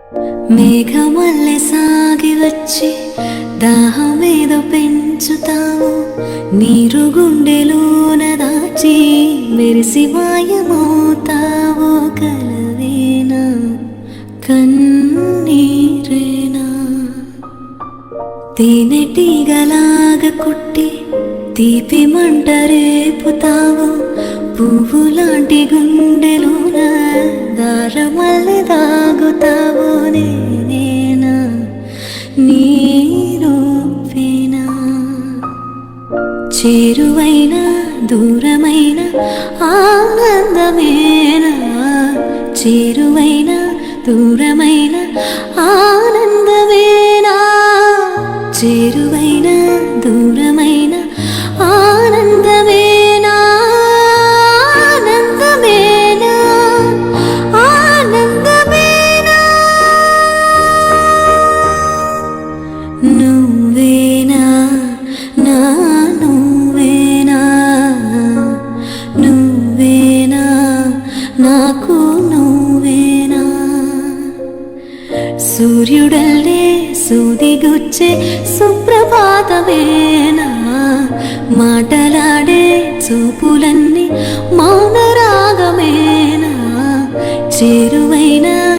మేఘమల్లె సాగి వచ్చి దాహమేదో పెంచుతావు, నీరు గుండెలోన దాచి మెరిసి మాయమవుతావు. కలవేనా కన్నీరేనా తేనెటీగలాగ కుట్టి తీపి మంట రేపుతావు, పువ్వులాంటి గుండెలోన దారమల్లె దాగుతావు. నేనేనా నీ రూపేనా చేరువైన దూరమైన ఆనందమేనా, చేరువైన దూరమైన ఆనందమేనా, చేరువైన దూరమైన ఆనందమేనా, ఆనందమేనా, ఆనందమేనా. నువ్వేనా నా నువ్వేనా, నువ్వేనా నాకు నువ్వేనా. సూర్యుడల్లే సూదిగుచ్చే సుప్రభాతమేనా, మాటలాడే చూపులన్నీ మౌనరాగమేనా, చేరు